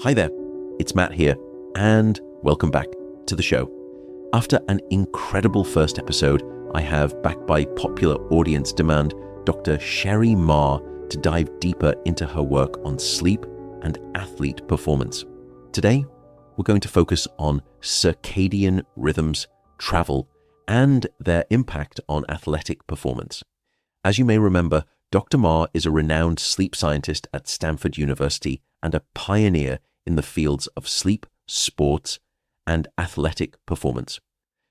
Hi there, it's Matt here, and welcome back to the show. After an incredible first episode, I have, backed by popular audience demand, Dr. Cheri Mah to dive deeper into her work on sleep and athlete performance. Today, we're going to focus on circadian rhythms, travel, and their impact on athletic performance. As you may remember, Dr. Mah is a renowned sleep scientist at Stanford University and a pioneer in the fields of sleep, sports, and athletic performance.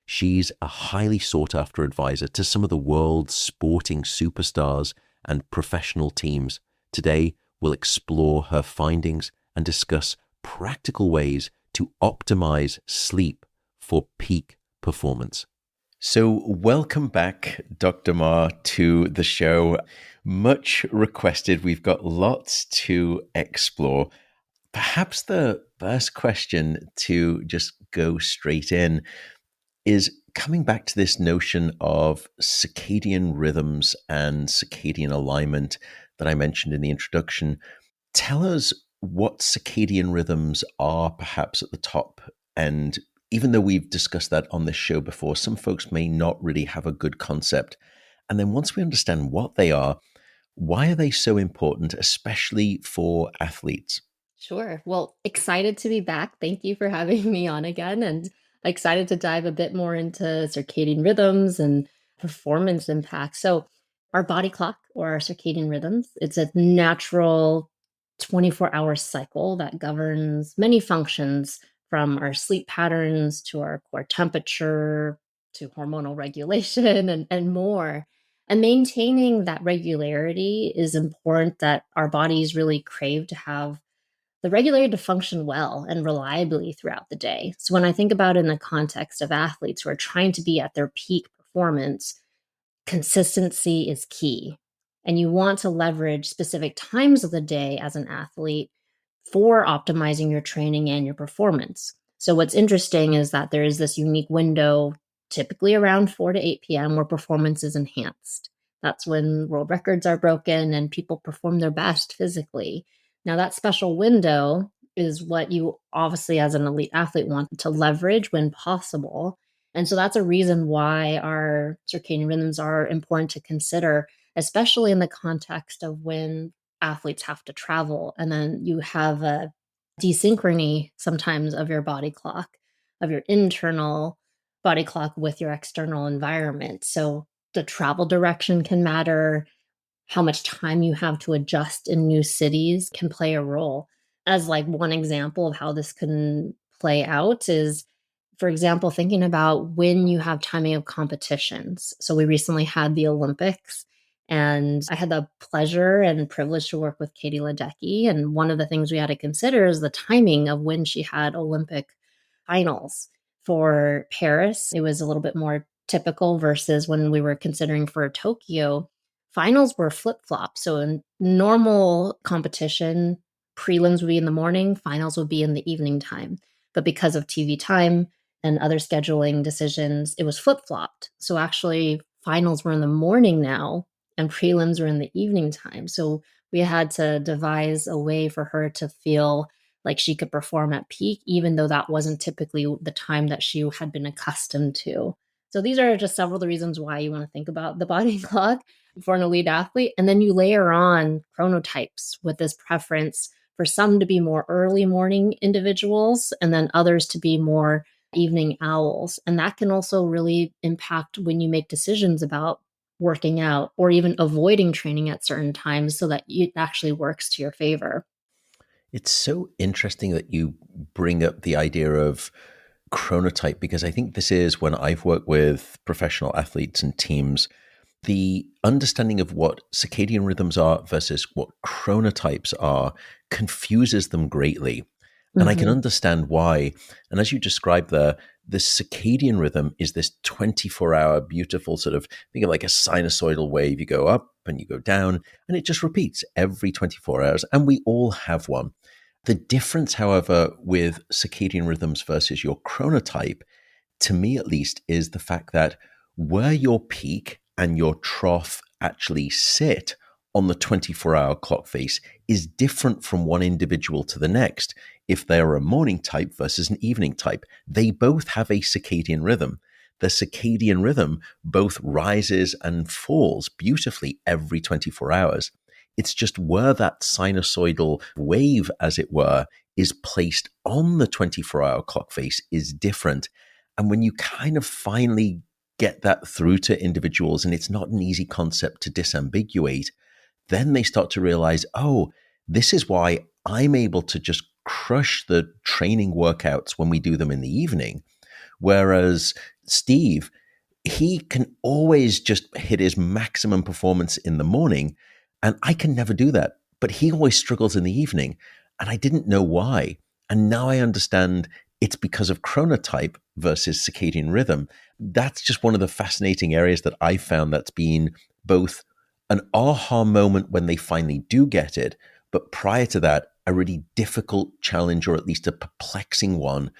She's a highly sought-after advisor to some of the world's sporting superstars and professional teams. Today, we'll explore her findings and discuss practical ways to optimize sleep for peak performance. So welcome back, Dr. Mah, to the show. Much requested. We've got lots to explore. Perhaps the first question to just go straight in is coming back to this notion of circadian rhythms and circadian alignment that I mentioned in the introduction. Tell us what circadian rhythms are, perhaps at the top. And even though we've discussed that on this show before, some folks may not really have a good concept. And then once we understand what they are, why are they so important, especially for athletes? Sure. Well, excited to be back. Thank you for having me on again, and excited to dive a bit more into circadian rhythms and performance impacts. So, our body clock or our circadian rhythms, it's a natural 24-hour cycle that governs many functions from our sleep patterns to our core temperature to hormonal regulation and more. And maintaining that regularity is important that our bodies really crave to have the regulator to function well and reliably throughout the day. So when I think about it in the context of athletes who are trying to be at their peak performance, consistency is key. And you want to leverage specific times of the day as an athlete for optimizing your training and your performance. So what's interesting is that there is this unique window, typically around 4 to 8 p.m., where performance is enhanced. That's when world records are broken and people perform their best physically. Now, that special window is what you obviously, as an elite athlete, want to leverage when possible. And so that's a reason why our circadian rhythms are important to consider, especially in the context of when athletes have to travel. And then you have a desynchrony sometimes of your body clock, of your internal body clock with your external environment. So the travel direction can matter. How much time you have to adjust in new cities can play a role. As like one example of how this can play out is, for example, thinking about when you have timing of competitions. So we recently had the Olympics, and I had the pleasure and privilege to work with Katie Ledecky. And one of the things we had to consider is the timing of when she had Olympic finals. For Paris, it was a little bit more typical versus when we were considering for Tokyo. Finals were flip-flop. So in normal competition, prelims would be in the morning, finals would be in the evening time. But because of TV time and other scheduling decisions, it was flip-flopped. So actually, finals were in the morning now, and prelims were in the evening time. So we had to devise a way for her to feel like she could perform at peak, even though that wasn't typically the time that she had been accustomed to. So these are just several of the reasons why you want to think about the body clock for an elite athlete. And then you layer on chronotypes with this preference for some to be more early morning individuals and then others to be more evening owls. And that can also really impact when you make decisions about working out or even avoiding training at certain times so that it actually works to your favor. It's so interesting that you bring up the idea of chronotype, because I think this is when I've worked with professional athletes and teams, the understanding of what circadian rhythms are versus what chronotypes are confuses them greatly. And I can Mhm. understand why. And as you described there, the circadian rhythm is this 24-hour beautiful sort of, think of like a sinusoidal wave. You go up and you go down, and it just repeats every 24 hours. And we all have one. The difference, however, with circadian rhythms versus your chronotype, to me at least, is the fact that where your peak and your trough actually sit on the 24-hour clock face is different from one individual to the next. If they're a morning type versus an evening type, they both have a circadian rhythm. The circadian rhythm both rises and falls beautifully every 24 hours. It's just where that sinusoidal wave, as it were, is placed on the 24-hour clock face is different. And when you kind of finally get that through to individuals, and it's not an easy concept to disambiguate, then they start to realize, oh, this is why I'm able to just crush the training workouts when we do them in the evening. Whereas Steve, he can always just hit his maximum performance in the morning. And I can never do that. But he always struggles in the evening. And I didn't know why. And now I understand it's because of chronotype versus circadian rhythm. That's just one of the fascinating areas that I found that's been both an aha moment when they finally do get it, but prior to that, a really difficult challenge or at least a perplexing one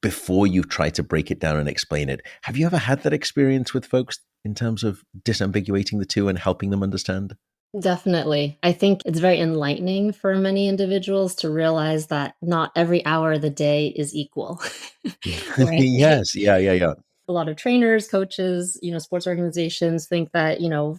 before you try to break it down and explain it. Have you ever had that experience with folks in terms of disambiguating the two and helping them understand? Definitely. I think it's very enlightening for many individuals to realize that not every hour of the day is equal, right? Yes. Yeah. Yeah. Yeah. A lot of trainers, coaches, sports organizations think that,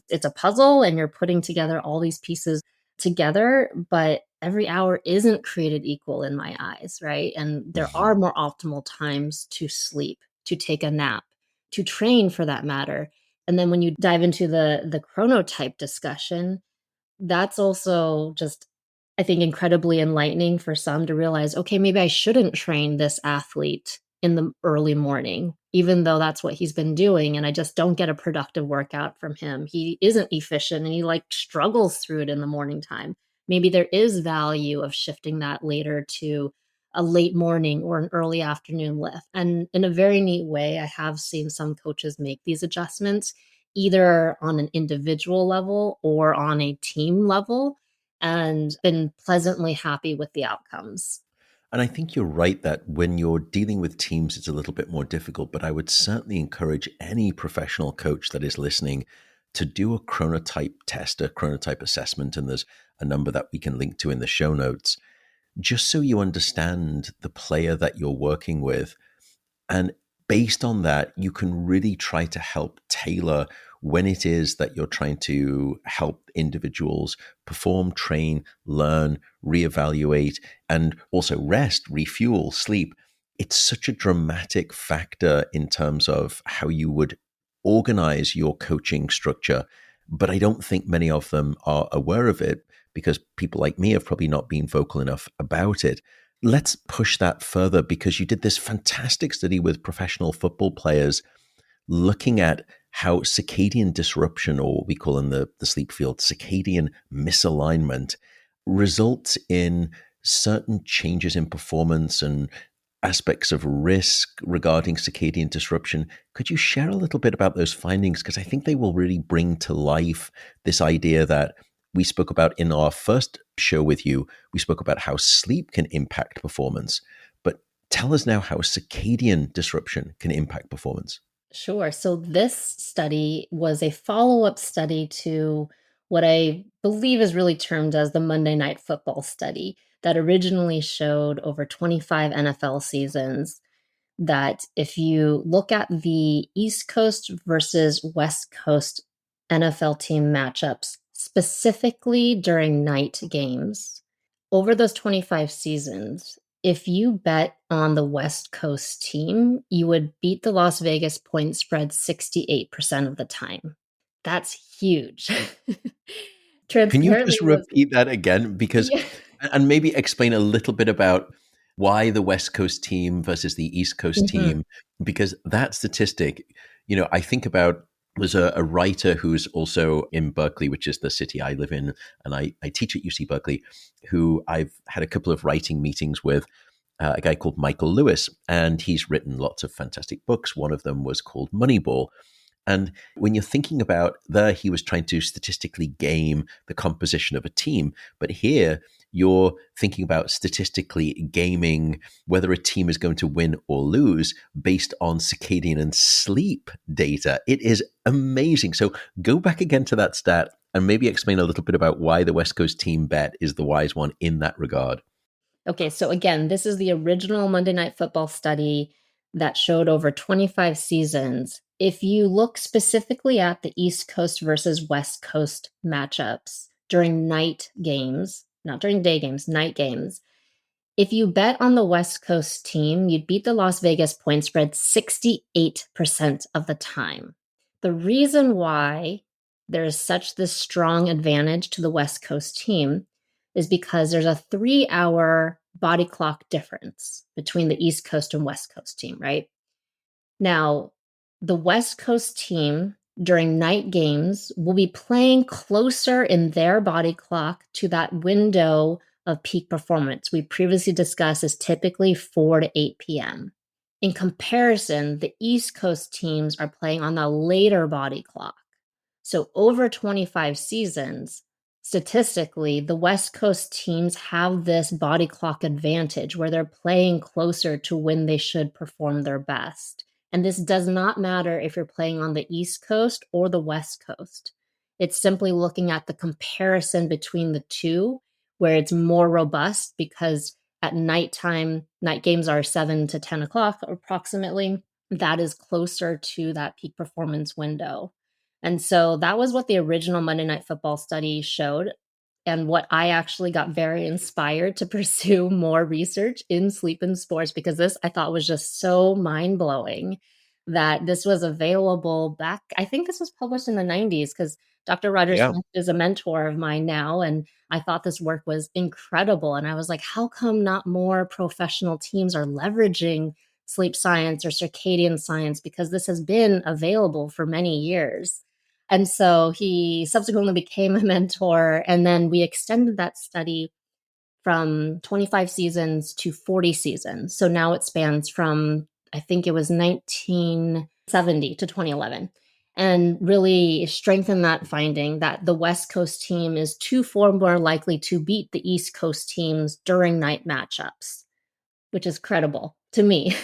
it's a puzzle and you're putting together all these pieces together, but every hour isn't created equal in my eyes, right? And there are Mhm. more optimal times to sleep, to take a nap, to train for that matter. And then when you dive into the chronotype discussion, that's also just, I think, incredibly enlightening for some to realize, okay, maybe I shouldn't train this athlete in the early morning, even though that's what he's been doing. And I just don't get a productive workout from him. He isn't efficient and he like struggles through it in the morning time. Maybe there is value of shifting that later to a late morning or an early afternoon lift. And in a very neat way, I have seen some coaches make these adjustments either on an individual level or on a team level, and been pleasantly happy with the outcomes. And I think you're right that when you're dealing with teams, it's a little bit more difficult. But I would certainly encourage any professional coach that is listening to do a chronotype test, a chronotype assessment. And there's a number that we can link to in the show notes, just so you understand the player that you're working with. And based on that, you can really try to help tailor when it is that you're trying to help individuals perform, train, learn, reevaluate, and also rest, refuel, sleep. It's such a dramatic factor in terms of how you would organize your coaching structure. But I don't think many of them are aware of it because people like me have probably not been vocal enough about it. Let's push that further because you did this fantastic study with professional football players looking at how circadian disruption, or what we call in the sleep field, circadian misalignment, results in certain changes in performance and aspects of risk regarding circadian disruption. Could you share a little bit about those findings? Because I think they will really bring to life this idea that we spoke about in our first show with you. We spoke about how sleep can impact performance, but tell us now how circadian disruption can impact performance. Sure. So this study was a follow-up study to what I believe is really termed as the Monday Night Football study that originally showed over 25 NFL seasons that if you look at the East Coast versus West Coast NFL team matchups, specifically during night games, over those 25 seasons, if you bet on the West Coast team, you would beat the Las Vegas point spread 68% of the time. That's huge. Can you Transparently just was, repeat that again? Because, yeah. and maybe explain a little bit about why the West Coast team versus the East Coast Mhm. team, because that statistic, I think about there's a writer who's also in Berkeley, which is the city I live in, and I teach at UC Berkeley, who I've had a couple of writing meetings with, a guy called Michael Lewis, and he's written lots of fantastic books. One of them was called Moneyball. And when you're thinking about there, he was trying to statistically game the composition of a team. But here, you're thinking about statistically gaming whether a team is going to win or lose based on circadian and sleep data. It is amazing. So go back again to that stat and maybe explain a little bit about why the West Coast team bet is the wise one in that regard. Okay, so again, this is the original Monday Night Football study that showed over 25 seasons. If you look specifically at the East Coast versus West Coast matchups during night games, not during day games, night games, if you bet on the West Coast team, you'd beat the Las Vegas point spread 68% of the time. The reason why there is such this strong advantage to the West Coast team is because there's a 3-hour body clock difference between the East Coast and West Coast team, right? Now, the West Coast team during night games will be playing closer in their body clock to that window of peak performance we previously discussed is typically 4 to 8 p.m. In comparison, the East Coast teams are playing on the later body clock. So over 25 seasons, statistically, the West Coast teams have this body clock advantage where they're playing closer to when they should perform their best. And this does not matter if you're playing on the East Coast or the West Coast. It's simply looking at the comparison between the two, where it's more robust because at nighttime, night games are 7 to 10 o'clock approximately. That is closer to that peak performance window. And so that was what the original Monday Night Football study showed, and what I actually got very inspired to pursue more research in sleep and sports, because this I thought was just so mind blowing that this was available back. I think this was published in the 90s because Dr. Roger Yeah. Smith is a mentor of mine now. And I thought this work was incredible. And I was like, how come not more professional teams are leveraging sleep science or circadian science? Because this has been available for many years. And so he subsequently became a mentor. And then we extended that study from 25 seasons to 40 seasons. So now it spans from, I think it was 1970 to 2011, and really strengthened that finding that the West Coast team is 2-4 more likely to beat the East Coast teams during night matchups, which is credible to me.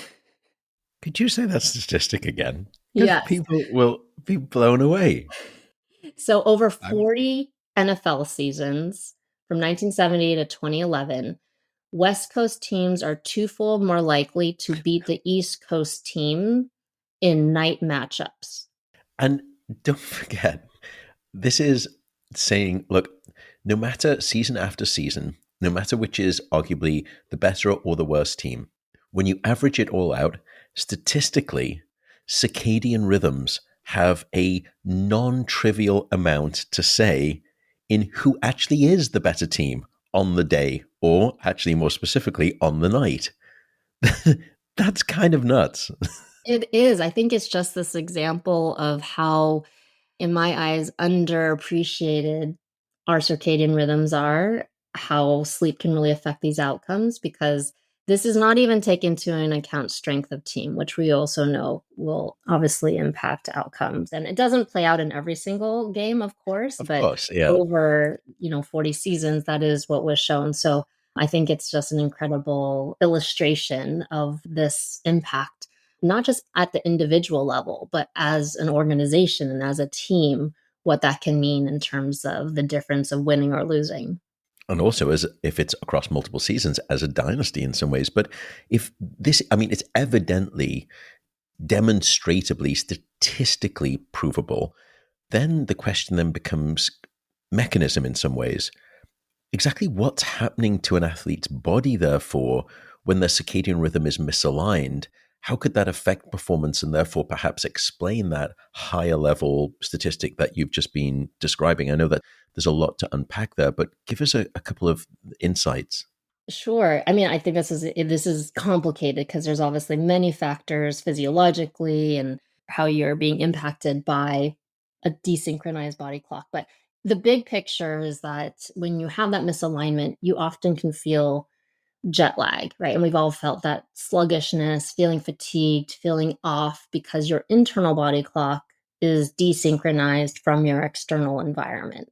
Could you say that statistic again? Because Yes. people will be blown away. So over I'm 40 NFL seasons from 1970 to 2011, West Coast teams are twofold more likely to beat the East Coast team in night matchups. And don't forget, this is saying, look, no matter season after season, no matter which is arguably the better or the worse team, when you average it all out, statistically, circadian rhythms have a non trivial amount to say in who actually is the better team on the day, or actually more specifically, on the night. That's kind of nuts. It is. I think it's just this example of how, in my eyes, underappreciated our circadian rhythms are, how sleep can really affect these outcomes, because this is not even take into an account strength of team, which we also know will obviously impact outcomes. And it doesn't play out in every single game, of course, Of but course, yeah. over, 40 seasons, that is what was shown. So I think it's just an incredible illustration of this impact, not just at the individual level, but as an organization and as a team, what that can mean in terms of the difference of winning or losing. And also as if it's across multiple seasons as a dynasty in some ways. But if this, I mean, it's evidently demonstrably statistically provable, then the question then becomes mechanism in some ways. Exactly what's happening to an athlete's body, therefore, when their circadian rhythm is misaligned? How could that affect performance and therefore perhaps explain that higher level statistic that you've just been describing? I know that there's a lot to unpack there, but give us a couple of insights. Sure. I mean, I think this is complicated because there's obviously many factors physiologically and how you're being impacted by a desynchronized body clock. But the big picture is that when you have that misalignment, you often can feel jet lag, right? And we've all felt that sluggishness, feeling fatigued, feeling off because your internal body clock is desynchronized from your external environment.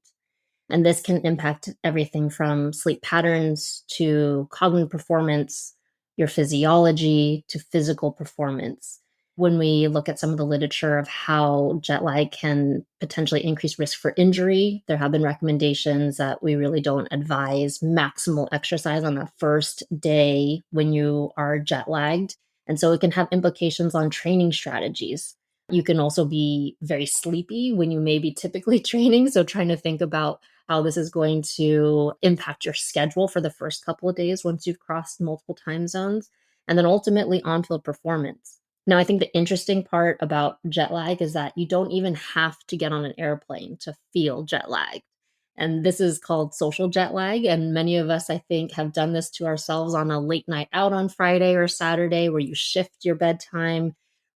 And this can impact everything from sleep patterns to cognitive performance, your physiology to physical performance. When we look at some of the literature of how jet lag can potentially increase risk for injury, there have been recommendations that we really don't advise maximal exercise on the first day when you are jet lagged. And so it can have implications on training strategies. You can also be very sleepy when you may be typically training. So trying to think about how this is going to impact your schedule for the first couple of days once you've crossed multiple time zones, and then ultimately on field performance. Now, I think the interesting part about jet lag is that you don't even have to get on an airplane to feel jet lag. And this is called social jet lag. And many of us, I think, have done this to ourselves on a late night out on Friday or Saturday where you shift your bedtime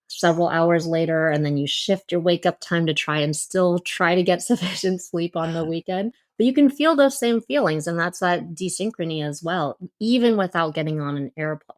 several hours later and then you shift your wake up time to try to get sufficient sleep on the weekend. But you can feel those same feelings. And that's that desynchrony as well, even without getting on an airplane.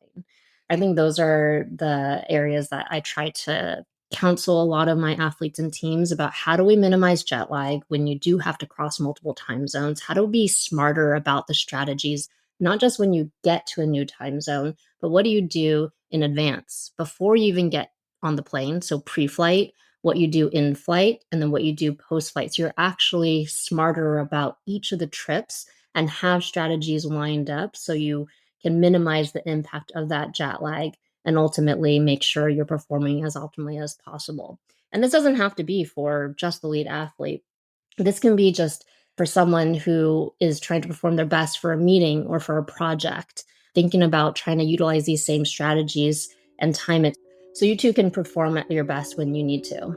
I think those are the areas that I try to counsel a lot of my athletes and teams about: how do we minimize jet lag when you do have to cross multiple time zones? How do we be smarter about the strategies, not just when you get to a new time zone, but what do you do in advance before you even get on the plane? So pre-flight, what you do in flight, and then what you do post-flight. So you're actually smarter about each of the trips and have strategies lined up so you can minimize the impact of that jet lag and ultimately make sure you're performing as optimally as possible. And this doesn't have to be for just the lead athlete. This can be just for someone who is trying to perform their best for a meeting or for a project, thinking about trying to utilize these same strategies and time it so you too can perform at your best when you need to.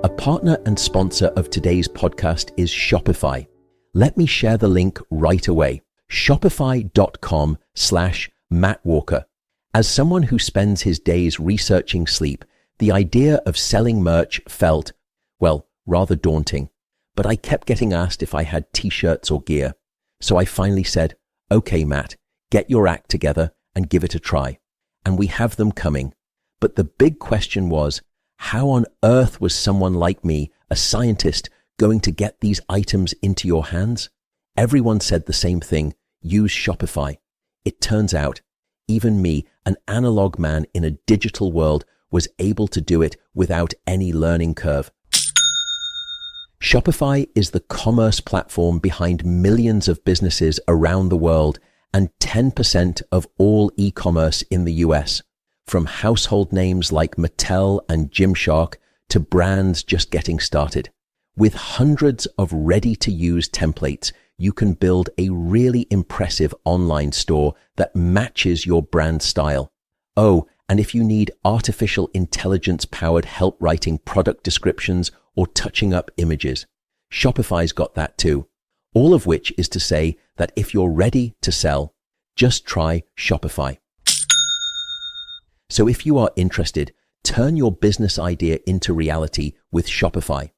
A partner and sponsor of today's podcast is Shopify. Let me share the link right away. Shopify.com/Matt Walker. As someone who spends his days researching sleep, the idea of selling merch felt, well, rather daunting. But I kept getting asked if I had t-shirts or gear. So I finally said, okay, Matt, get your act together and give it a try. And we have them coming. But the big question was, how on earth was someone like me, a scientist, going to get these items into your hands? Everyone said the same thing: use Shopify. It turns out, even me, an analog man in a digital world, was able to do it without any learning curve. Shopify is the commerce platform behind millions of businesses around the world and 10% of all e-commerce in the US. From household names like Mattel and Gymshark to brands just getting started. With hundreds of ready-to-use templates, you can build a really impressive online store that matches your brand style. Oh, and if you need artificial intelligence-powered help writing product descriptions or touching up images, Shopify's got that too. All of which is to say that if you're ready to sell, just try Shopify. So if you are interested, turn your business idea into reality with Shopify.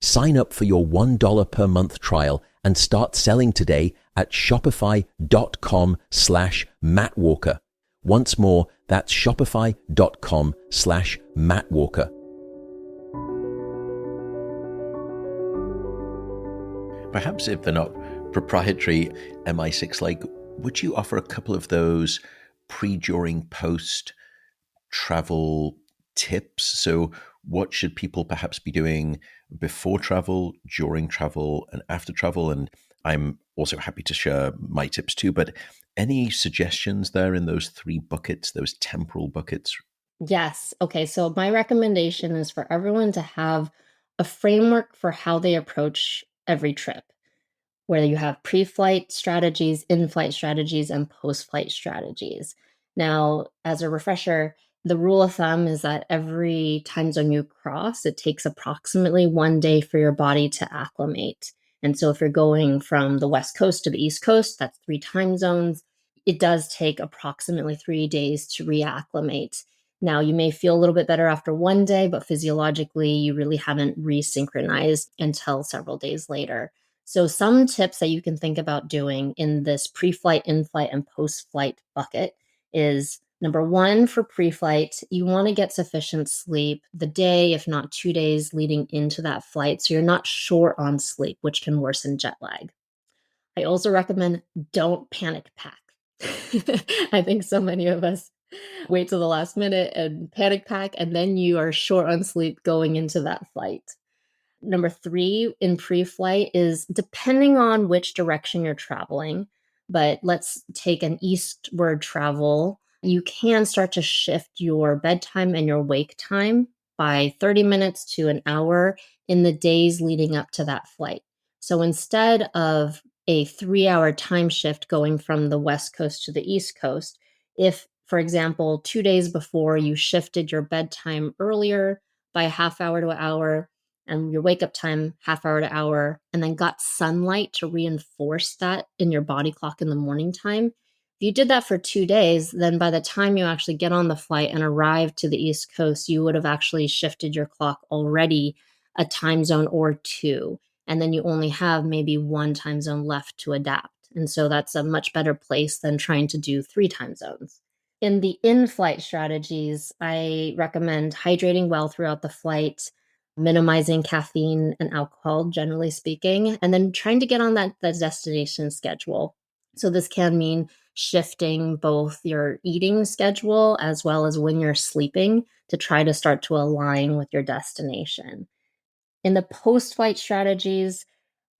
Sign up for your $1 per month trial and start selling today at shopify.com/Matt Walker. Once more, that's shopify.com/Matt Walker. Perhaps if they're not proprietary MI6, like, would you offer a couple of those pre, during, post travel tips? So what should people perhaps be doing before travel, during travel, and after travel? And I'm also happy to share my tips too, but any suggestions there in those three buckets, those temporal buckets? Yes. Okay. So my recommendation is for everyone to have a framework for how they approach every trip, where you have pre-flight strategies, in-flight strategies, and post-flight strategies. Now, as a refresher, the rule of thumb is that every time zone you cross, it takes approximately 1 day for your body to acclimate. And so if you're going from the West Coast to the East Coast, that's 3 time zones. It does take approximately 3 days to reacclimate. Now, you may feel a little bit better after 1 day, but physiologically, you really haven't resynchronized until several days later. So some tips that you can think about doing in this pre-flight, in-flight, and post-flight bucket is: number one, for pre-flight, you want to get sufficient sleep the day, if not 2 days leading into that flight, so you're not short on sleep, which can worsen jet lag. I also recommend don't panic pack. I think so many of us wait till the last minute and panic pack, and then you are short on sleep going into that flight. Number three in pre flight is depending on which direction you're traveling, but let's take an eastward travel. You can start to shift your bedtime and your wake time by 30 minutes to an hour in the days leading up to that flight. So instead of a 3 hour time shift going from the West Coast to the East Coast, if, for example, 2 days before you shifted your bedtime earlier by a half hour to an hour, and your wake up time half hour to hour, and then got sunlight to reinforce that in your body clock in the morning time. If you did that for 2 days, then by the time you actually get on the flight and arrive to the East Coast, you would have actually shifted your clock already a time zone or two. And then you only have maybe one time zone left to adapt. And so that's a much better place than trying to do three time zones. In the in flight strategies, I recommend hydrating well throughout the flight, minimizing caffeine and alcohol, generally speaking, and then trying to get on that destination schedule. So this can mean shifting both your eating schedule as well as when you're sleeping to try to start to align with your destination. In the post flight strategies,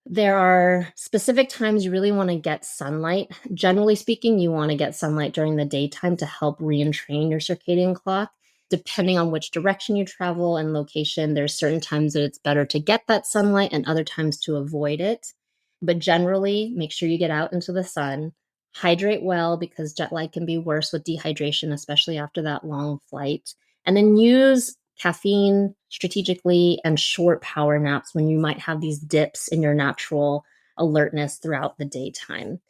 there are specific times you really want to get sunlight. Generally speaking, you want to get sunlight during the daytime to help re-entrain your circadian clock. Depending on which direction you travel and location, there's certain times that it's better to get that sunlight and other times to avoid it. But generally, make sure you get out into the sun. Hydrate well because jet lag can be worse with dehydration, especially after that long flight. And then use caffeine strategically and short power naps when you might have these dips in your natural alertness throughout the daytime.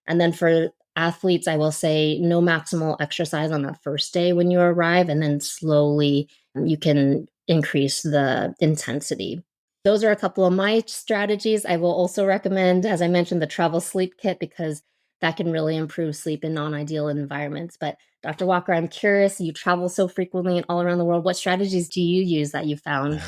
And then for athletes, I will say no maximal exercise on that first day when you arrive, and then slowly you can increase the intensity. Those are a couple of my strategies. I will also recommend, as I mentioned, the travel sleep kit because that can really improve sleep in non ideal environments. But Dr. Walker, I'm curious, you travel so frequently and all around the world. What strategies do you use that you found?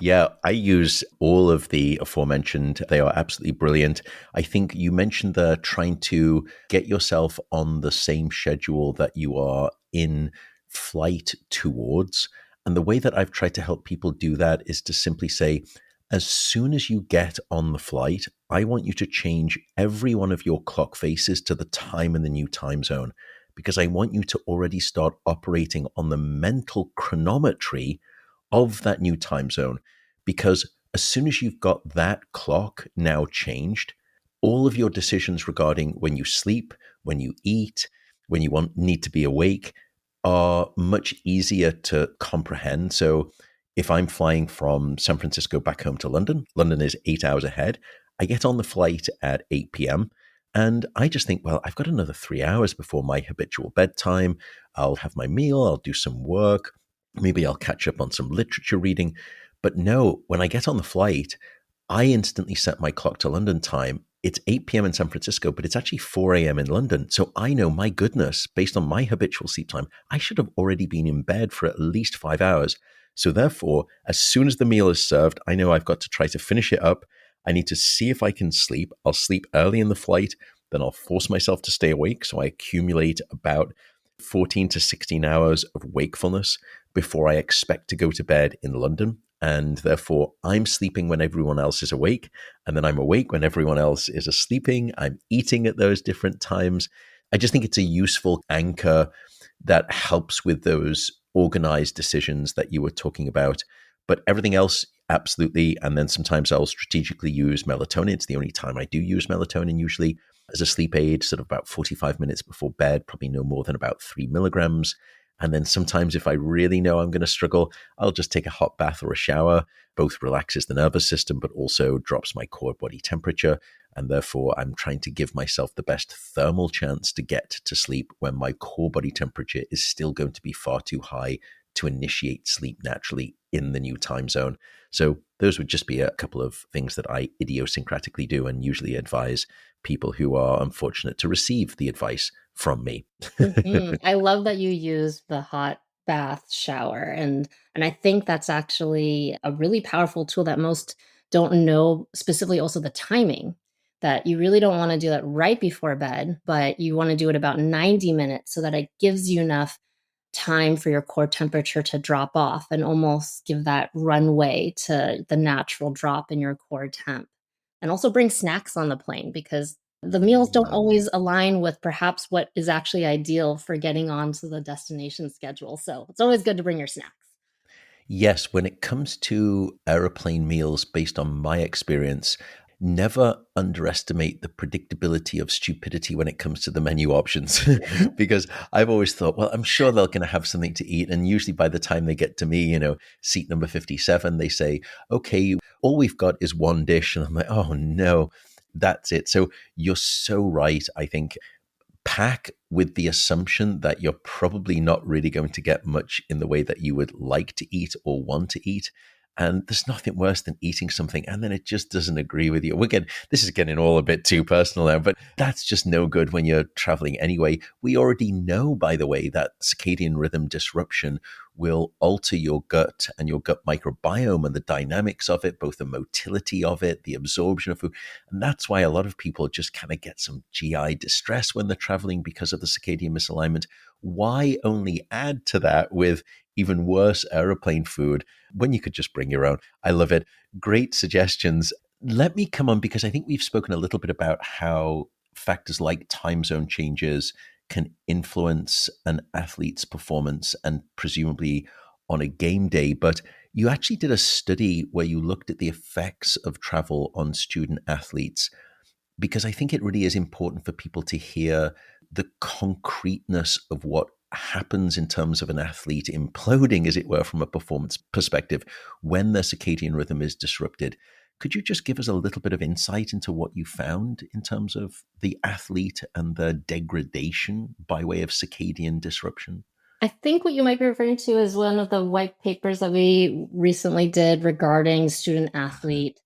Yeah, I use all of the aforementioned. They are absolutely brilliant. I think you mentioned the trying to get yourself on the same schedule that you are in flight towards. And the way that I've tried to help people do that is to simply say, as soon as you get on the flight, I want you to change every one of your clock faces to the time in the new time zone, because I want you to already start operating on the mental chronometry of that new time zone. Because as soon as you've got that clock now changed, all of your decisions regarding when you sleep, when you eat, when you need to be awake are much easier to comprehend. So if I'm flying from San Francisco back home to London, London is 8 hours ahead. I get on the flight at 8 p.m. and I just think, well, I've got another 3 hours before my habitual bedtime. I'll have my meal, I'll do some work, maybe I'll catch up on some literature reading. But no, when I get on the flight, I instantly set my clock to London time. It's 8 p.m. in San Francisco, but it's actually 4 a.m. in London. So I know, my goodness, based on my habitual sleep time, I should have already been in bed for at least 5 hours. So therefore, as soon as the meal is served, I know I've got to try to finish it up. I need to see if I can sleep. I'll sleep early in the flight, then I'll force myself to stay awake. So I accumulate about 14 to 16 hours of wakefulness before I expect to go to bed in London. And therefore, I'm sleeping when everyone else is awake. And then I'm awake when everyone else is sleeping. I'm eating at those different times. I just think it's a useful anchor that helps with those organized decisions that you were talking about. But everything else, absolutely. And then sometimes I'll strategically use melatonin. It's the only time I do use melatonin, usually as a sleep aid, sort of about 45 minutes before bed, probably no more than about 3 milligrams. And then sometimes if I really know I'm going to struggle, I'll just take a hot bath or a shower. Both relaxes the nervous system, but also drops my core body temperature. And therefore, I'm trying to give myself the best thermal chance to get to sleep when my core body temperature is still going to be far too high to initiate sleep naturally in the new time zone. So those would just be a couple of things that I idiosyncratically do and usually advise people who are unfortunate to receive the advice from me. I love that you use the hot bath shower, and I think that's actually a really powerful tool that most don't know, specifically also the timing. that you really don't want to do it right before bed, but you want to do it about 90 minutes so that it gives you enough time for your core temperature to drop off and almost give that runway to the natural drop in your core temp. And also bring snacks on the plane because the meals don't always align with perhaps what is actually ideal for getting onto the destination schedule. So it's always good to bring your snacks. Yes, when it comes to aeroplane meals, based on my experience, never underestimate the predictability of stupidity when it comes to the menu options. Because I've always thought, well, I'm sure they're going to have something to eat. And usually by the time they get to me, seat number 57, they say, okay, all we've got is one dish. And I'm like, oh no, that's it. So you're so right. I think pack with the assumption that you're probably not really going to get much in the way that you would like to eat or want to eat. And there's nothing worse than eating something and then it just doesn't agree with you. This is getting all a bit too personal now, but that's just no good when you're traveling anyway. We already know, by the way, that circadian rhythm disruption will alter your gut and your gut microbiome and the dynamics of it, both the motility of it, the absorption of food. And that's why a lot of people just kind of get some GI distress when they're traveling because of the circadian misalignment. Why only add to that with even worse aeroplane food when you could just bring your own? I love it. Great suggestions. Let me come on, because I think we've spoken a little bit about how factors like time zone changes can influence an athlete's performance and presumably on a game day. But you actually did a study where you looked at the effects of travel on student athletes, because I think it really is important for people to hear the concreteness of what happens in terms of an athlete imploding, as it were, from a performance perspective when their circadian rhythm is disrupted. Could you just give us a little bit of insight into what you found in terms of the athlete and the degradation by way of circadian disruption? I think what you might be referring to is one of the white papers that we recently did regarding student athlete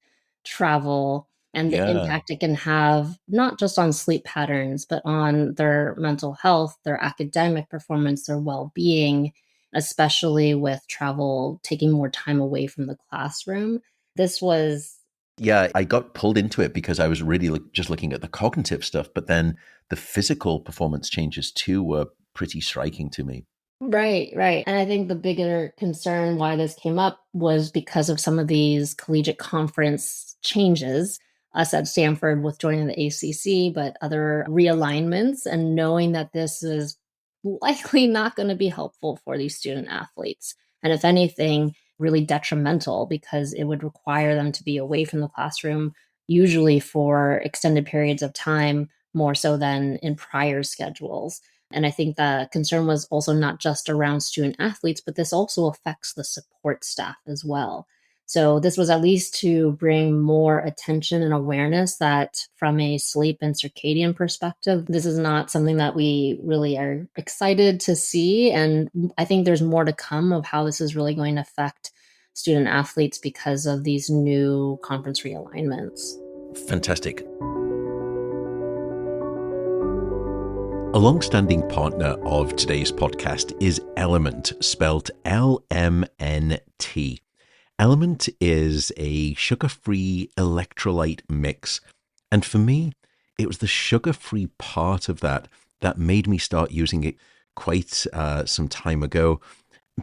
travel and the Yeah. impact it can have not just on sleep patterns, but on their mental health, their academic performance, their well being, especially with travel taking more time away from the classroom. This was Yeah, I got pulled into it because I was really just looking at the cognitive stuff, but then the physical performance changes too were pretty striking to me. right, right. And I think the bigger concern why this came up was because of some of these collegiate conference changes, us at Stanford with joining the ACC, but other realignments, and knowing that this is likely not going to be helpful for these student athletes. And if anything, really detrimental because it would require them to be away from the classroom, usually for extended periods of time, more so than in prior schedules. And I think the concern was also not just around student athletes, but this also affects the support staff as well. So this was at least to bring more attention and awareness that from a sleep and circadian perspective, this is not something that we really are excited to see. And I think there's more to come of how this is really going to affect student athletes because of these new conference realignments. Fantastic. A long-standing partner of today's podcast is Element, spelled LMNT. Element is a sugar-free electrolyte mix. And for me, it was the sugar-free part of that made me start using it quite some time ago.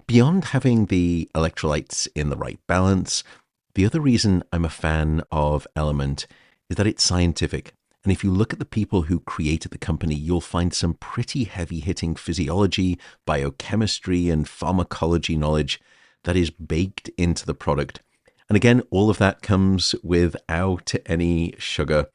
Beyond having the electrolytes in the right balance, the other reason I'm a fan of Element is that it's scientific. And if you look at the people who created the company, you'll find some pretty heavy-hitting physiology, biochemistry, and pharmacology knowledge that is baked into the product. And again, all of that comes without any sugar.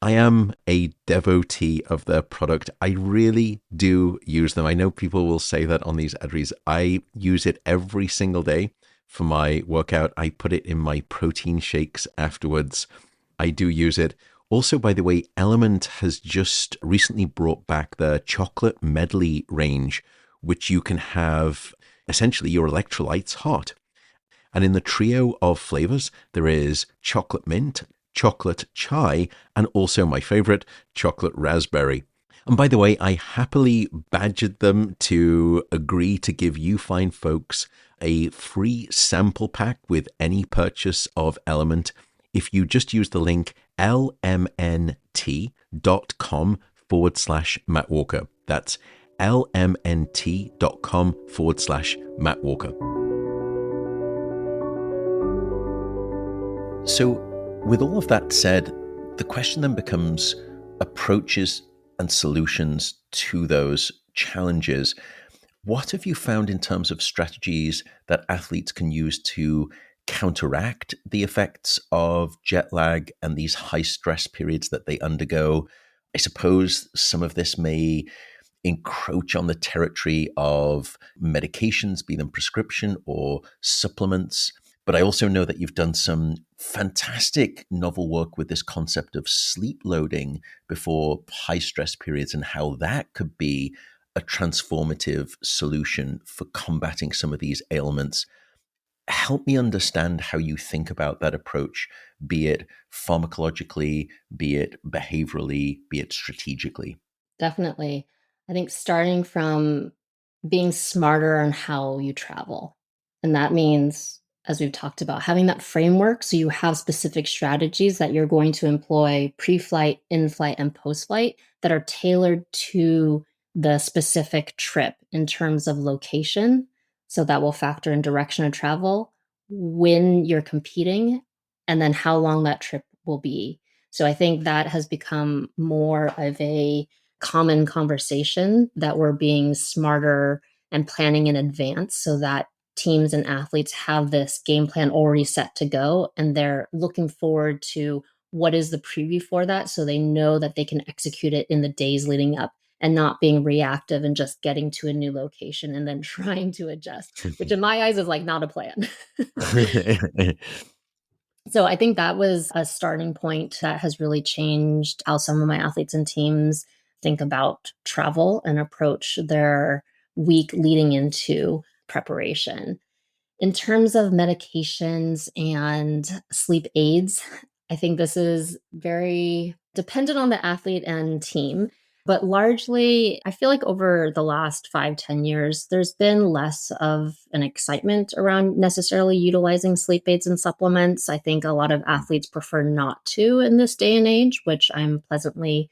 I am a devotee of their product. I really do use them. I know people will say that on these ad reads. I use it every single day for my workout. I put it in my protein shakes afterwards. I do use it. Also, by the way, Element has just recently brought back the chocolate medley range, which you can have essentially your electrolytes hot. And in the trio of flavors, there is chocolate mint, chocolate chai, and also my favorite, chocolate raspberry. And by the way, I happily badgered them to agree to give you fine folks a free sample pack with any purchase of Element. if you just use the link lmnt.com/Matt Walker. That's lmnt.com/Matt Walker. So, with all of that said, the question then becomes approaches and solutions to those challenges. What have you found in terms of strategies that athletes can use to counteract the effects of jet lag and these high stress periods that they undergo? I suppose some of this may encroach on the territory of medications, be them prescription or supplements. But I also know that you've done some fantastic novel work with this concept of sleep loading before high stress periods and how that could be a transformative solution for combating some of these ailments. Help me understand how you think about that approach, be it pharmacologically, be it behaviorally, be it strategically. Definitely. I think starting from being smarter on how you travel. And that means, as we've talked about, having that framework so you have specific strategies that you're going to employ pre flight, in flight, and post flight that are tailored to the specific trip in terms of location. So that will factor in direction of travel, when you're competing, and then how long that trip will be. So I think that has become more of a common conversation that we're being smarter and planning in advance so that teams and athletes have this game plan already set to go and they're looking forward to what is the preview for that so they know that they can execute it in the days leading up and not being reactive and just getting to a new location and then trying to adjust, which in my eyes is like not a plan. So I think that was a starting point that has really changed how some of my athletes and teams think about travel and approach their week leading into preparation. In terms of medications and sleep aids, I think this is very dependent on the athlete and team. But largely, I feel like over the last 5, 10 years, there's been less of an excitement around necessarily utilizing sleep aids and supplements. I think a lot of athletes prefer not to in this day and age, which I'm pleasantly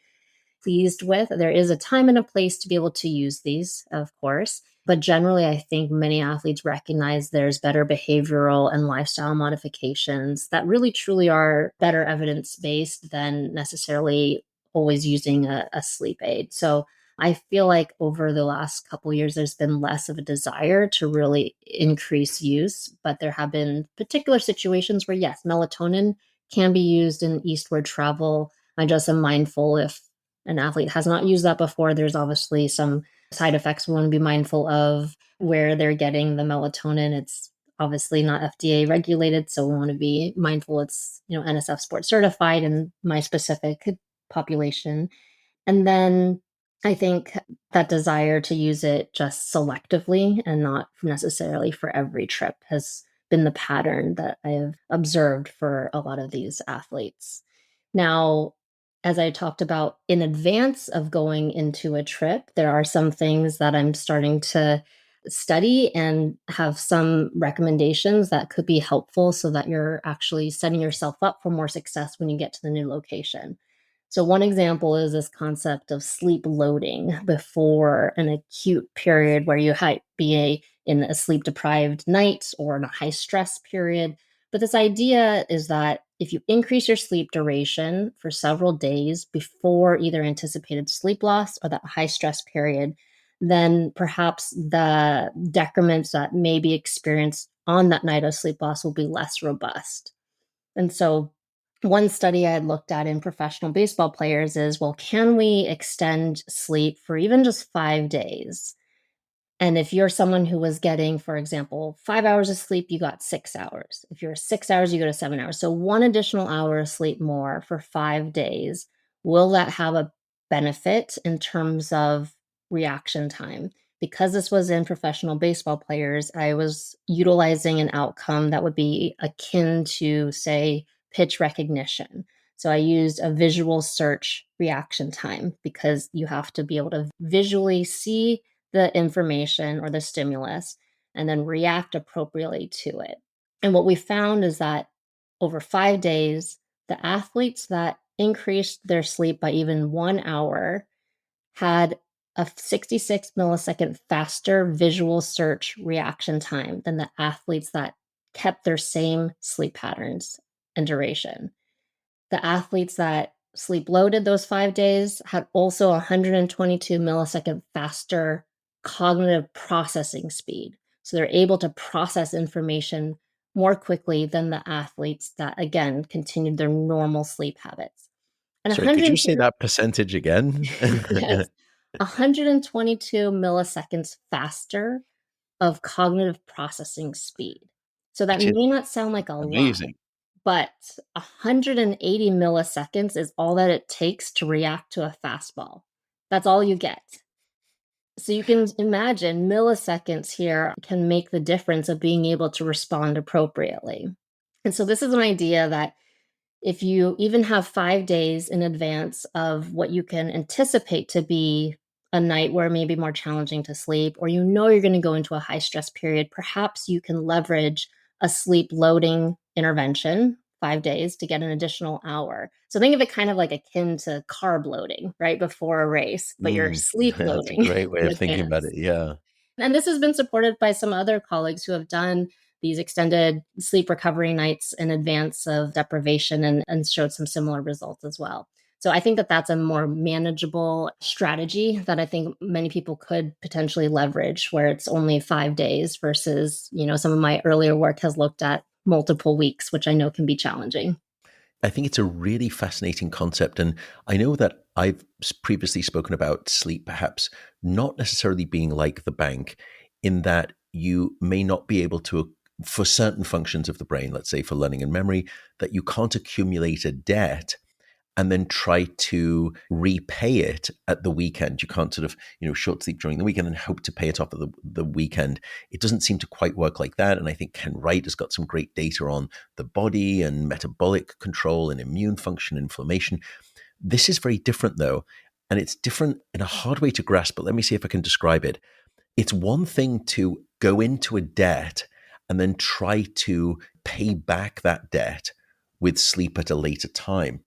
pleased with. There is a time and a place to be able to use these, of course. But generally, I think many athletes recognize there's better behavioral and lifestyle modifications that really truly are better evidence based than necessarily always using a sleep aid. So I feel like over the last couple years, there's been less of a desire to really increase use, but there have been particular situations where, yes, melatonin can be used in eastward travel. I just am mindful if an athlete has not used that before, there's obviously some side effects we want to be mindful of where they're getting the melatonin. It's obviously not FDA regulated, so we want to be mindful it's, NSF Sport certified in my specific population. And then I think that desire to use it just selectively and not necessarily for every trip has been the pattern that I have observed for a lot of these athletes. Now, as I talked about in advance of going into a trip, there are some things that I'm starting to study and have some recommendations that could be helpful so that you're actually setting yourself up for more success when you get to the new location. So, one example is this concept of sleep loading before an acute period where you might be in a sleep deprived night or in a high stress period. But this idea is that if you increase your sleep duration for several days before either anticipated sleep loss or that high stress period, then perhaps the decrements that may be experienced on that night of sleep loss will be less robust. And so, one study I had looked at in professional baseball players is, well, can we extend sleep for even just 5 days? And if you're someone who was getting, for example, 5 hours of sleep, you got 6 hours. If you're 6 hours, you go to 7 hours. So one additional hour of sleep more for 5 days. Will that have a benefit in terms of reaction time? Because this was in professional baseball players, I was utilizing an outcome that would be akin to, say, pitch recognition. So I used a visual search reaction time because you have to be able to visually see the information or the stimulus and then react appropriately to it. And what we found is that over 5 days, the athletes that increased their sleep by even 1 hour had a 66 millisecond faster visual search reaction time than the athletes that kept their same sleep patterns and duration. The athletes that sleep loaded those 5 days had also 122 millisecond faster cognitive processing speed. So they're able to process information more quickly than the athletes that, again, continued their normal sleep habits. And Sorry, could you 102, say that percentage again? yes, 122 milliseconds faster of cognitive processing speed. So that Which is may not sound like a lot, amazing. but 180 milliseconds is all that it takes to react to a fastball. That's all you get. So you can imagine milliseconds here can make the difference of being able to respond appropriately. And so this is an idea that if you even have 5 days in advance of what you can anticipate to be a night where it may be more challenging to sleep, or you know you're going to go into a high stress period, perhaps you can leverage a sleep loading intervention 5 days to get an additional hour. So think of it kind of like akin to carb loading right before a race, but you're Mm, sleep that's a loading great way in of thinking about advance. it. Yeah. And this has been supported by some other colleagues who have done these extended sleep recovery nights in advance of deprivation and showed some similar results as well. So I think that that's a more manageable strategy that I think many people could potentially leverage where it's only 5 days versus, some of my earlier work has looked at multiple weeks, which I know can be challenging. I think it's a really fascinating concept. And I know that I've previously spoken about sleep perhaps not necessarily being like the bank, in that you may not be able to, for certain functions of the brain, let's say for learning and memory, that you can't accumulate a debt and then try to repay it at the weekend. You can't sort of, short sleep during the weekend and hope to pay it off at the weekend. It doesn't seem to quite work like that. And I think Ken Wright has got some great data on the body and metabolic control and immune function, inflammation. This is very different though. And it's different in a hard way to grasp, but let me see if I can describe it. It's one thing to go into a debt and then try to pay back that debt with sleep at a later time.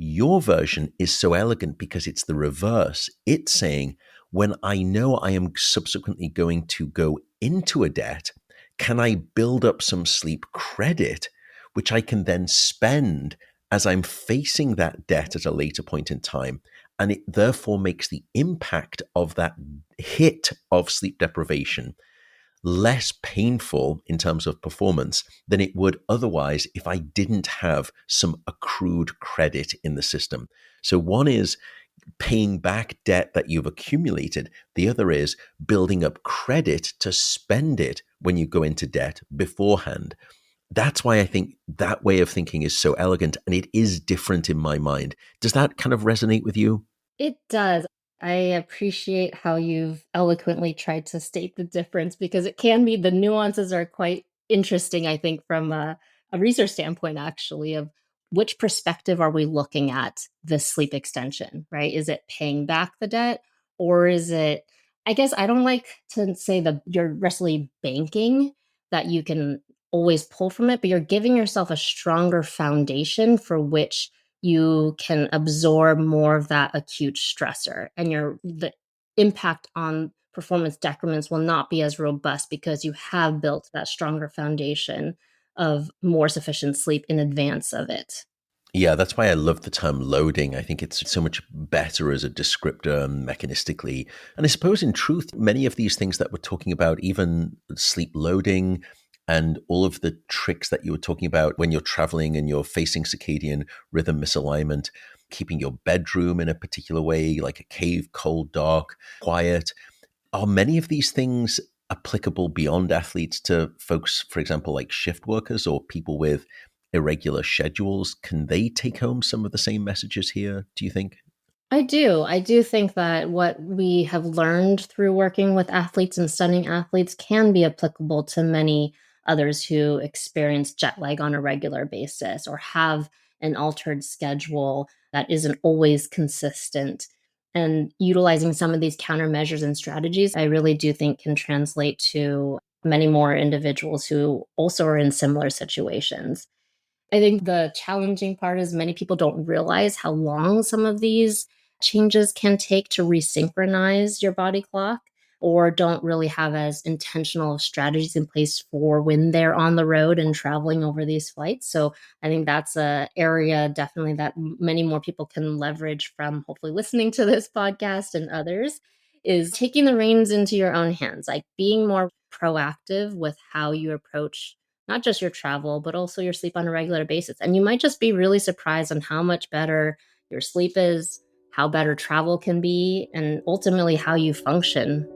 Your version is so elegant because it's the reverse. It's saying, when I know I am subsequently going to go into a debt, can I build up some sleep credit, which I can then spend as I'm facing that debt at a later point in time? And it therefore makes the impact of that hit of sleep deprivation less painful in terms of performance than it would otherwise if I didn't have some accrued credit in the system. So one is paying back debt that you've accumulated. The other is building up credit to spend it when you go into debt beforehand. That's why I think that way of thinking is so elegant, and it is different in my mind. Does that kind of resonate with you? It does. I appreciate how you've eloquently tried to state the difference because it can be the nuances are quite interesting, I think, from a research standpoint, actually, of which perspective are we looking at this sleep extension, right? Is it paying back the debt or is it, I guess I don't like to say that you're necessarily banking that you can always pull from it, but you're giving yourself a stronger foundation for which you can absorb more of that acute stressor and the impact on performance decrements will not be as robust because you have built that stronger foundation of more sufficient sleep in advance of it. Yeah, that's why I love the term loading. I think it's so much better as a descriptor mechanistically. And I suppose in truth, many of these things that we're talking about, even sleep loading and all of the tricks that you were talking about when you're traveling and you're facing circadian rhythm misalignment, keeping your bedroom in a particular way, like a cave, cold, dark, quiet, are many of these things applicable beyond athletes to folks, for example, like shift workers or people with irregular schedules? Can they take home some of the same messages here, do you think? I do. I do think that what we have learned through working with athletes and studying athletes can be applicable to many others who experience jet lag on a regular basis or have an altered schedule that isn't always consistent. And utilizing some of these countermeasures and strategies, I really do think can translate to many more individuals who also are in similar situations. I think the challenging part is many people don't realize how long some of these changes can take to resynchronize your body clock, or don't really have as intentional strategies in place for when they're on the road and traveling over these flights. So I think that's a area definitely that many more people can leverage from hopefully listening to this podcast and others, is taking the reins into your own hands, like being more proactive with how you approach not just your travel, but also your sleep on a regular basis. And you might just be really surprised on how much better your sleep is, how better travel can be, and ultimately how you function.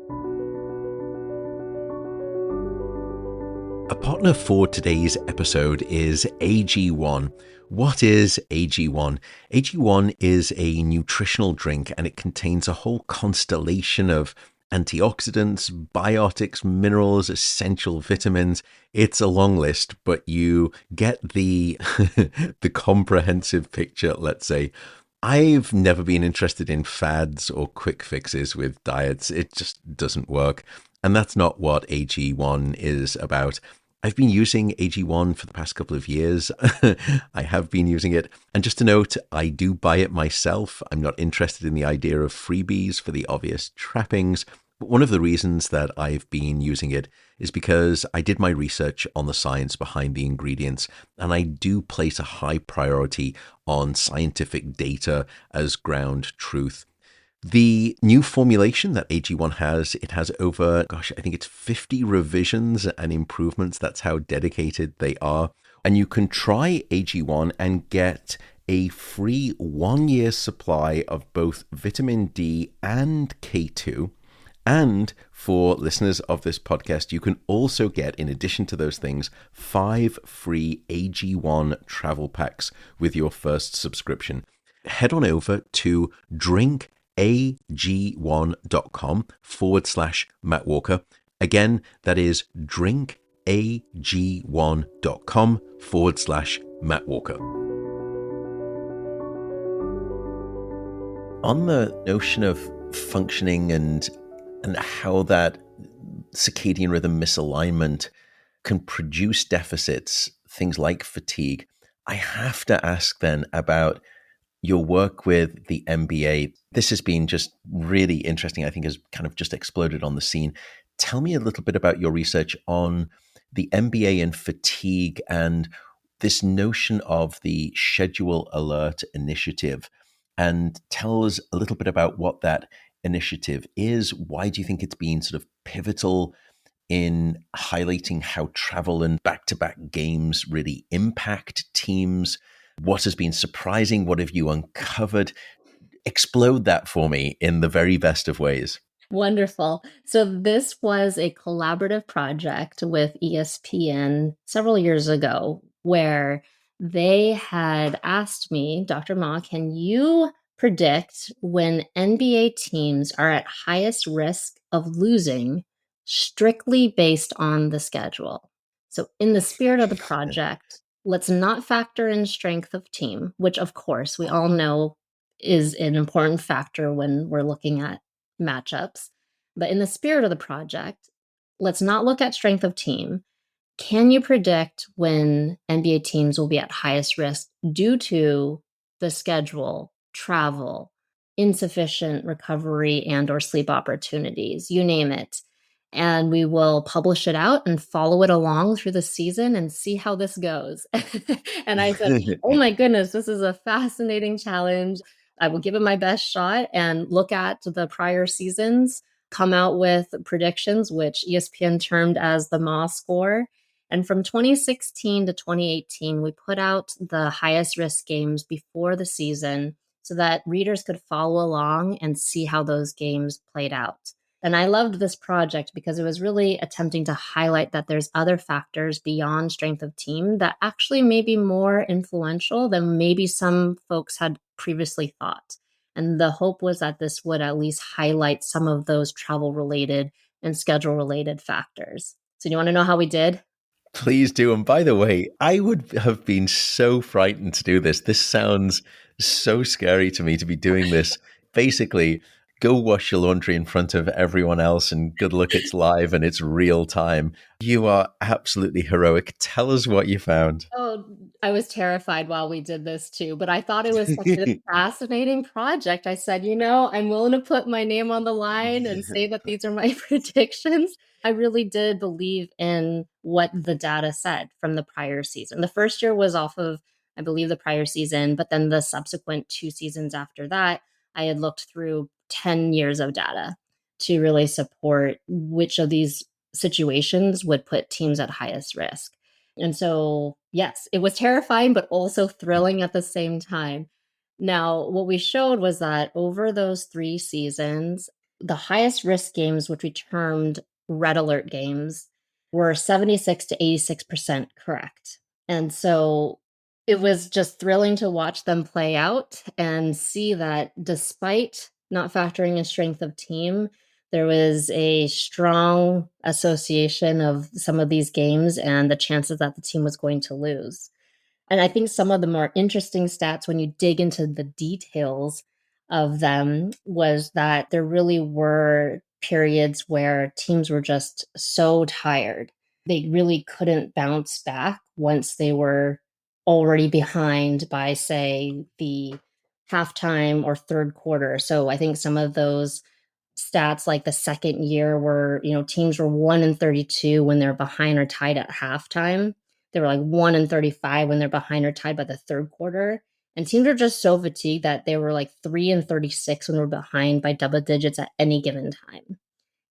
A partner for today's episode is AG1. What is AG1? AG1 is a nutritional drink, and it contains a whole constellation of antioxidants, biotics, minerals, essential vitamins. It's a long list, but you get the the comprehensive picture, let's say. I've never been interested in fads or quick fixes with diets. It just doesn't work. And that's not what AG1 is about. I've been using AG1 for the past couple of years. I have been using it. And just to note, I do buy it myself. I'm not interested in the idea of freebies for the obvious trappings. But one of the reasons that I've been using it is because I did my research on the science behind the ingredients, and I do place a high priority on scientific data as ground truth. The new formulation that AG1 has, it has over, I think it's 50 revisions and improvements. That's how dedicated they are. And you can try AG1 and get a free 1-year supply of both vitamin D and K2. And for listeners of this podcast, you can also get, in addition to those things, 5 free AG1 travel packs with your first subscription. Head on over to drinkag1.com/Matt Walker. Again, that is drinkag1.com/Matt Walker. On the notion of functioning and how that circadian rhythm misalignment can produce deficits, things like fatigue, I have to ask then about your work with the MBA. This has been just really interesting. I think has kind of just exploded on the scene. Tell me a little bit about your research on the MBA and fatigue and this notion of the schedule alert initiative, and tell us a little bit about what that initiative is. Why do you think it's been sort of pivotal in highlighting how travel and back-to-back games really impact teams? What has been surprising? What have you uncovered? Explode that for me in the very best of ways. Wonderful. So this was a collaborative project with ESPN several years ago, where they had asked me, Dr. Ma, can you predict when NBA teams are at highest risk of losing strictly based on the schedule? So in the spirit of the project, let's not factor in strength of team, which of course we all know is an important factor when we're looking at matchups. But in the spirit of the project, let's not look at strength of team. Can you predict when NBA teams will be at highest risk due to the schedule, travel, insufficient recovery and or sleep opportunities, you name it? And we will publish it out and follow it along through the season and see how this goes. And I said, oh my goodness, this is a fascinating challenge. I will give it my best shot and look at the prior seasons, come out with predictions, which ESPN termed as the Ma score. And from 2016 to 2018, we put out the highest risk games before the season so that readers could follow along and see how those games played out. And I loved this project because it was really attempting to highlight that there's other factors beyond strength of team that actually may be more influential than maybe some folks had previously thought. And the hope was that this would at least highlight some of those travel related and schedule related factors. So do you want to know how we did? Please do. And by the way, I would have been so frightened to do this. This sounds so scary to me to be doing this. Basically, go wash your laundry in front of everyone else and good luck, it's live and it's real time. You are absolutely heroic. Tell us what you found. Oh, I was terrified while we did this too, but I thought it was such a fascinating project. I said, I'm willing to put my name on the line and say that these are my predictions. I really did believe in what the data said from the prior season. The first year was off of, I believe, the prior season, but then the subsequent 2 seasons after that, I had looked through 10 years of data to really support which of these situations would put teams at highest risk. And so, yes, it was terrifying, but also thrilling at the same time. Now, what we showed was that over those 3 seasons, the highest risk games, which we termed red alert games, were 76 to 86% correct. And so it was just thrilling to watch them play out and see that despite not factoring in strength of team, there was a strong association of some of these games and the chances that the team was going to lose. And I think some of the more interesting stats when you dig into the details of them was that there really were periods where teams were just so tired. They really couldn't bounce back once they were already behind by, say, the halftime or third quarter. So I think some of those stats like the second year where teams were 1-32 when they're behind or tied at halftime. They were like 1-35 when they're behind or tied by the third quarter. And teams are just so fatigued that they were like 3-36 when they're behind by double digits at any given time.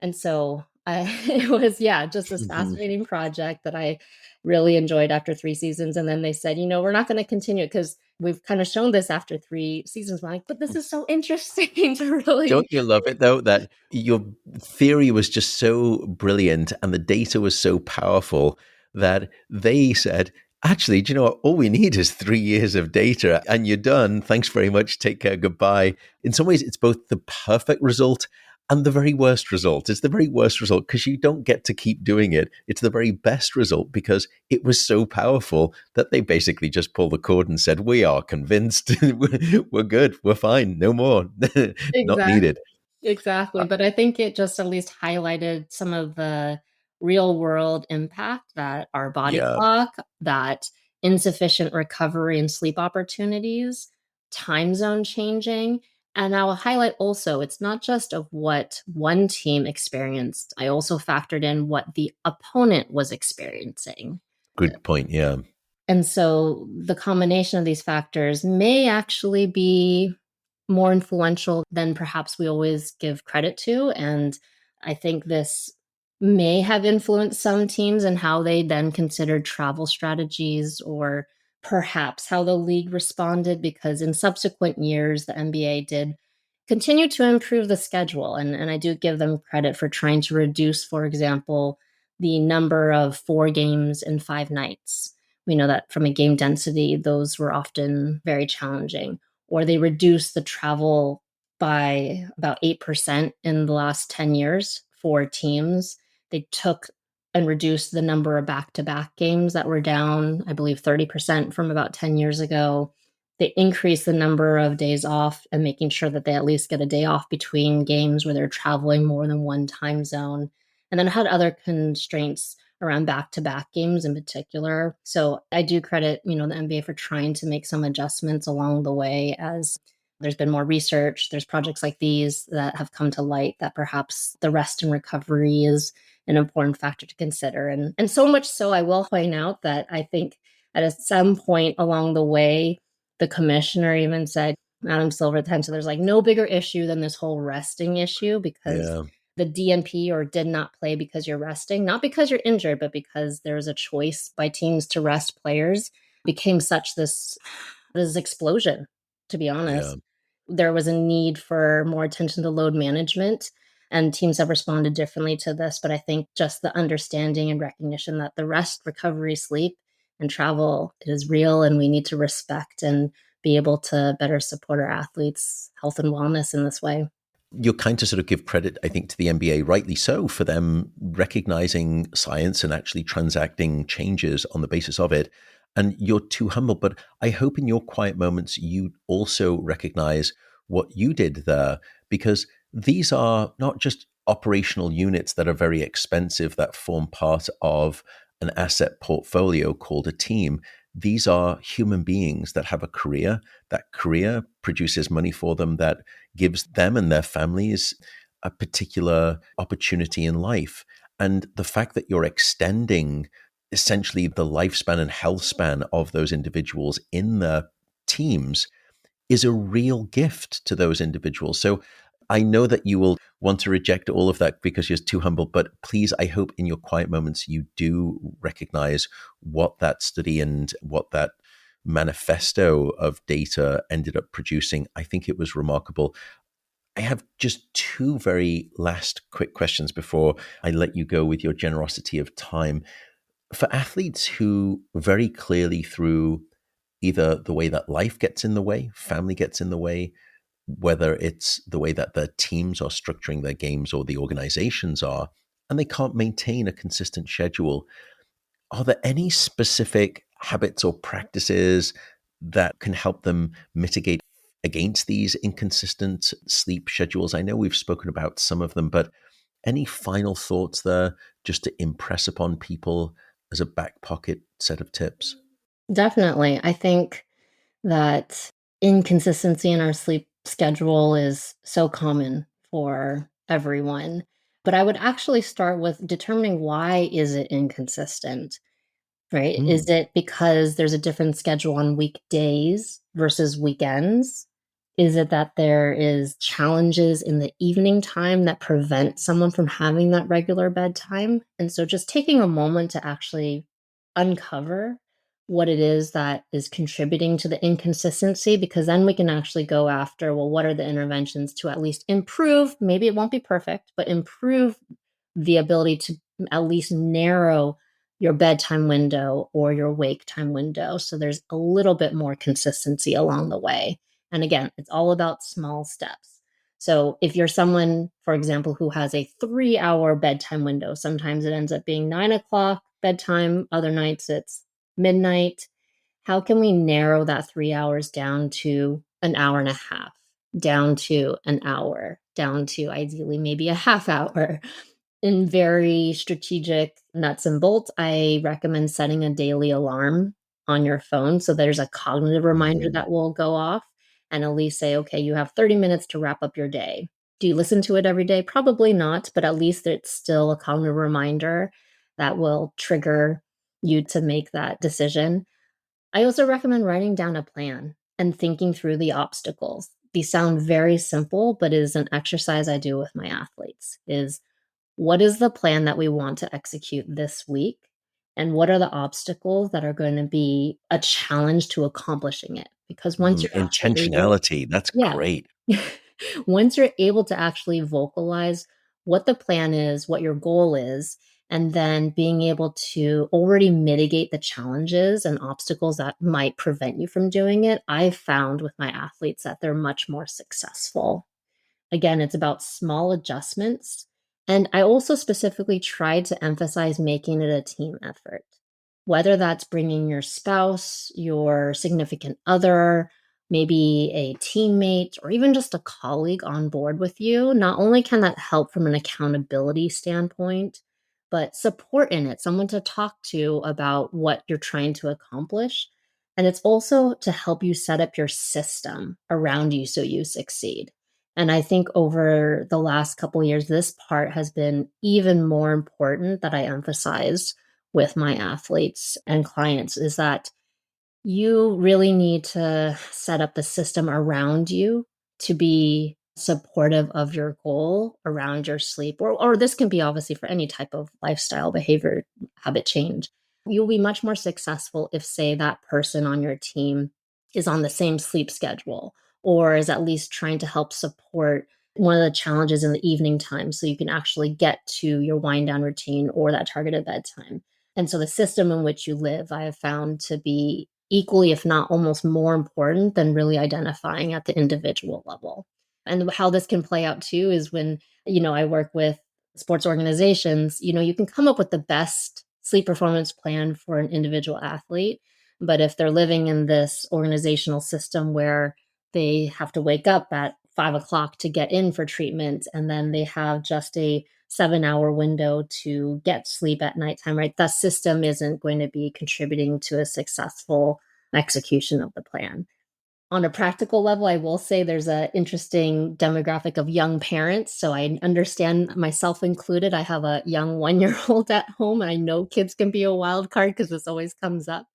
And so it was, yeah, just this fascinating project that I really enjoyed after 3 seasons. And then they said, we're not going to continue it because we've kind of shown this after 3 seasons. We're like, but this is so interesting to Don't really. you love it though that your theory was just so brilliant and the data was so powerful that they said, actually, do you know what? All we need is 3 years of data and you're done. Thanks very much. Take care. Goodbye. In some ways, it's both the perfect result and the very worst result. It's the very worst result because you don't get to keep doing it. It's the very best result because it was so powerful that they basically just pulled the cord and said, we are convinced. We're good. We're fine. No more. Not Exactly. needed. Exactly. But I think it just at least highlighted some of the real world impact that our body Yeah. clock, that insufficient recovery and sleep opportunities, time zone changing. And I will highlight also, it's not just of what one team experienced. I also factored in what the opponent was experiencing. Good point. Yeah. And so the combination of these factors may actually be more influential than perhaps we always give credit to. And I think this may have influenced some teams and how they then considered travel strategies or perhaps how the league responded, because in subsequent years, the NBA did continue to improve the schedule. And I do give them credit for trying to reduce, for example, the number of 4 games in 5 nights. We know that from a game density, those were often very challenging. Or they reduced the travel by about 8% in the last 10 years for teams. They took and reduced the number of back-to-back games that were down, I believe, 30% from about 10 years ago. They increased the number of days off and making sure that they at least get a day off between games where they're traveling more than one time zone. And then had other constraints around back-to-back games in particular. So I do credit, the NBA for trying to make some adjustments along the way as there's been more research. There's projects like these that have come to light that perhaps the rest and recovery is an important factor to consider. And so much so, I will point out that I think at some point along the way, the commissioner even said, Adam Silver attention, there's like no bigger issue than this whole resting issue, because Yeah. the DNP or did not play because you're resting, not because you're injured, but because there's a choice by teams to rest players, became such this explosion, to be Yeah. honest. There was a need for more attention to load management, and teams have responded differently to this. But I think just the understanding and recognition that the rest, recovery, sleep, and travel is real, and we need to respect and be able to better support our athletes' health and wellness in this way. You're kind to sort of give credit, I think, to the NBA, rightly so, for them recognizing science and actually transacting changes on the basis of it. And you're too humble. But I hope in your quiet moments, you also recognize what you did there, because these are not just operational units that are very expensive that form part of an asset portfolio called a team. These are human beings that have a career. That career produces money for them, that gives them and their families a particular opportunity in life. And the fact that you're extending essentially the lifespan and health span of those individuals in the teams is a real gift to those individuals. So I know that you will want to reject all of that because you're too humble, but please, I hope in your quiet moments you do recognize what that study and what that manifesto of data ended up producing. I think it was remarkable. I have just two very last quick questions before I let you go with your generosity of time. For athletes who very clearly, through either the way that life gets in the way, family gets in the way, whether it's the way that the teams are structuring their games or the organizations are, and they can't maintain a consistent schedule, are there any specific habits or practices that can help them mitigate against these inconsistent sleep schedules? I know we've spoken about some of them, but any final thoughts there just to impress upon people as a back pocket set of tips? Definitely. I think that inconsistency in our sleep schedule is so common for everyone. But I would actually start with determining why is it inconsistent, right? Is Mm, it because there's a different schedule on weekdays versus weekends? Is it that there is challenges in the evening time that prevent someone from having that regular bedtime? And so just taking a moment to actually uncover what it is that is contributing to the inconsistency, because then we can actually go after, well, what are the interventions to at least improve? Maybe it won't be perfect, but improve the ability to at least narrow your bedtime window or your wake time window. So there's a little bit more consistency along the way. And again, it's all about small steps. So if you're someone, for example, who has a 3 hour bedtime window, sometimes it ends up being 9 o'clock bedtime, other nights it's midnight. How can we narrow that 3 hours down to an hour and a half, down to an hour, down to ideally maybe a half hour? In very strategic nuts and bolts, I recommend setting a daily alarm on your phone so there's a cognitive reminder mhm. that will go off and at least say, okay, you have 30 minutes to wrap up your day. Do you listen to it every day? Probably not, but at least it's still a cognitive reminder that will trigger you to make that decision. I also recommend writing down a plan and thinking through the obstacles. These sound very simple, but it is an exercise I do with my athletes is what is the plan that we want to execute this week? And what are the obstacles that are going to be a challenge to accomplishing it? Because once you're actually able, Intentionality, that's yeah, great. once you're able to actually vocalize what the plan is, what your goal is, and then being able to already mitigate the challenges and obstacles that might prevent you from doing it, I've found with my athletes that they're much more successful. Again, it's about small adjustments. And I also specifically tried to emphasize making it a team effort, whether that's bringing your spouse, your significant other, maybe a teammate, or even just a colleague on board with you. Not only can that help from an accountability standpoint, but support in it, someone to talk to about what you're trying to accomplish. And it's also to help you set up your system around you so you succeed. And I think over the last couple years, this part has been even more important that I emphasize with my athletes and clients is that you really need to set up the system around you to be supportive of your goal around your sleep. Or this can be obviously for any type of lifestyle behavior habit change. You'll be much more successful if, say, that person on your team is on the same sleep schedule or is at least trying to help support one of the challenges in the evening time so you can actually get to your wind down routine or that targeted bedtime. And so the system in which you live, I have found to be equally, if not almost more important than really identifying at the individual level. And how this can play out too is when, I work with sports organizations, you can come up with the best sleep performance plan for an individual athlete. But if they're living in this organizational system where they have to wake up at 5 o'clock to get in for treatment, and then they have just a 7 hour window to get sleep at nighttime, right? That system isn't going to be contributing to a successful execution of the plan. On a practical level, I will say there's an interesting demographic of young parents. So I understand, myself included. I have a young 1 year old at home, and I know kids can be a wild card because this always comes up.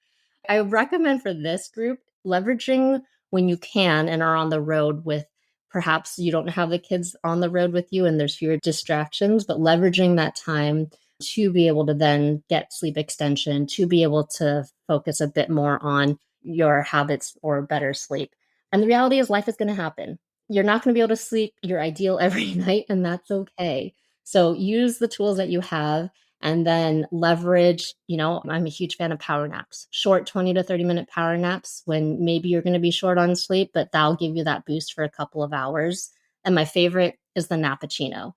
I recommend for this group leveraging when you can and are on the road with, perhaps you don't have the kids on the road with you and there's fewer distractions, but leveraging that time to be able to then get sleep extension, to be able to focus a bit more on your habits or better sleep. And the reality is, life is going to happen. You're not going to be able to sleep your ideal every night, and that's okay. So use the tools that you have, and then leverage, I'm a huge fan of power naps, short 20 to 30-minute power naps when maybe you're going to be short on sleep, but that'll give you that boost for a couple of hours. And my favorite is the nappuccino.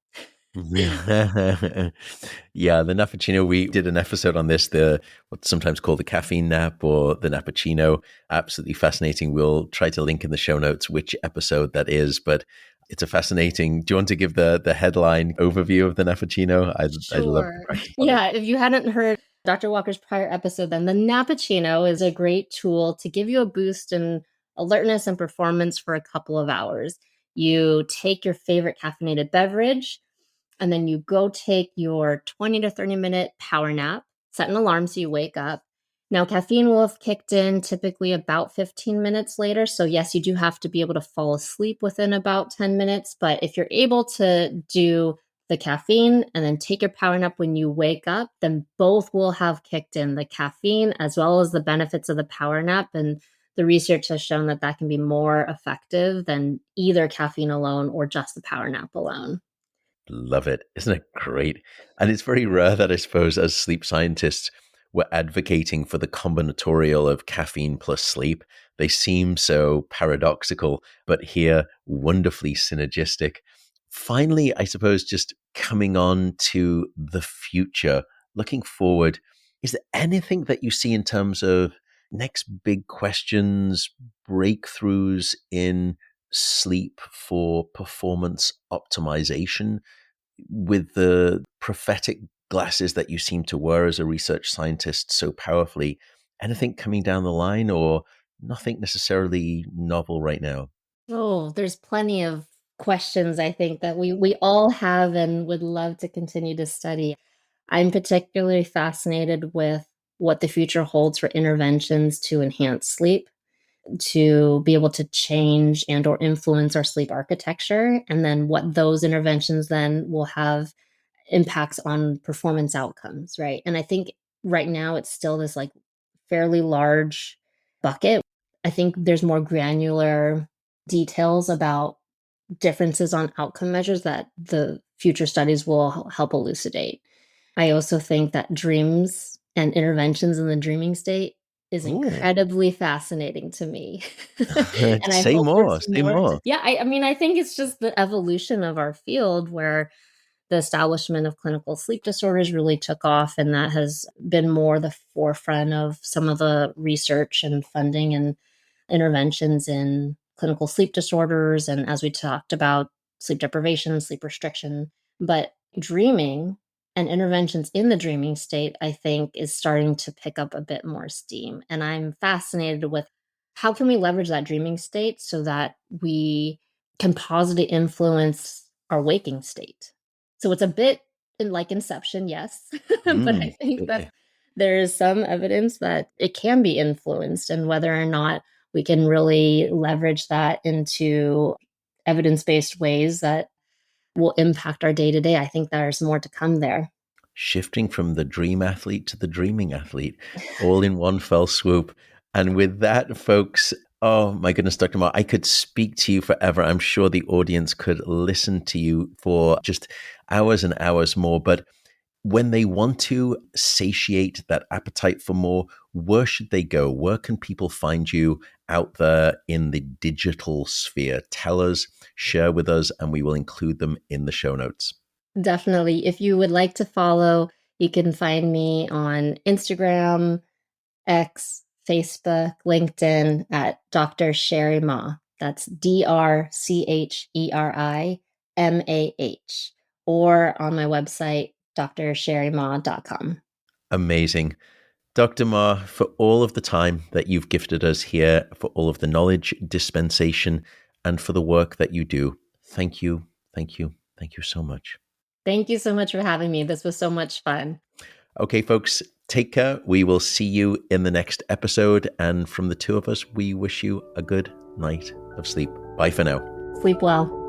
Yeah, the nappuccino. We did an episode on this, the what's sometimes called the caffeine nap or the nappuccino. Absolutely fascinating. We'll try to link in the show notes which episode that is, but it's a fascinating. Do you want to give the headline overview of the nappuccino? I'd love to Sure. practice on it. Yeah, if you hadn't heard Dr. Walker's prior episode, then the nappuccino is a great tool to give you a boost in alertness and performance for a couple of hours. You take your favorite caffeinated beverage, and then you go take your 20 to 30-minute power nap, set an alarm so you wake up. Now, caffeine will have kicked in typically about 15 minutes later. So, yes, you do have to be able to fall asleep within about 10 minutes. But if you're able to do the caffeine and then take your power nap when you wake up, then both will have kicked in, the caffeine as well as the benefits of the power nap. And the research has shown that that can be more effective than either caffeine alone or just the power nap alone. Love it. Isn't it great? And it's very rare that I suppose as sleep scientists, we're advocating for the combinatorial of caffeine plus sleep. They seem so paradoxical, but here wonderfully synergistic. Finally, I suppose just coming on to the future, looking forward, is there anything that you see in terms of next big questions, breakthroughs in sleep for performance optimization with the prophetic glasses that you seem to wear as a research scientist so powerfully? Anything coming down the line or nothing necessarily novel right now? Oh, there's plenty of questions I think that we all have and would love to continue to study. I'm particularly fascinated with what the future holds for interventions to enhance sleep, to be able to change and or influence our sleep architecture, and then what those interventions then will have impacts on performance outcomes, right? And I think right now it's still this like fairly large bucket. I think there's more granular details about differences on outcome measures that the future studies will help elucidate. I also think that dreams and interventions in the dreaming state is Ooh. incredibly fascinating to me. And I Say hope more, there's say more more. yeah, I mean, I think it's just the evolution of our field where the establishment of clinical sleep disorders really took off, and that has been more the forefront of some of the research and funding and interventions in clinical sleep disorders. And as we talked about, sleep deprivation, sleep restriction. But dreaming and interventions in the dreaming state, I think, is starting to pick up a bit more steam. And I'm fascinated with how can we leverage that dreaming state so that we can positively influence our waking state. So it's a bit like Inception, yes, but I think that there is some evidence that it can be influenced, and whether or not we can really leverage that into evidence-based ways that will impact our day to day. I think there's more to come there. Shifting from the dream athlete to the dreaming athlete, all in one fell swoop. And with that, folks, oh my goodness, Dr. Mark, I could speak to you forever. I'm sure the audience could listen to you for just hours and hours more. But when they want to satiate that appetite for more, where should they go? Where can people find you out there in the digital sphere? Tell us, share with us, and we will include them in the show notes. Definitely. If you would like to follow, you can find me on Instagram, X, Facebook, LinkedIn at Dr. Cheri Mah. That's DrCherimah, or on my website, drcherimah.com. Amazing. Dr. Ma, for all of the time that you've gifted us here, for all of the knowledge dispensation, and for the work that you do, thank you, thank you, thank you so much. Thank you so much for having me. This was so much fun. Okay, folks, take care. We will see you in the next episode. And from the two of us, we wish you a good night of sleep. Bye for now. Sleep well.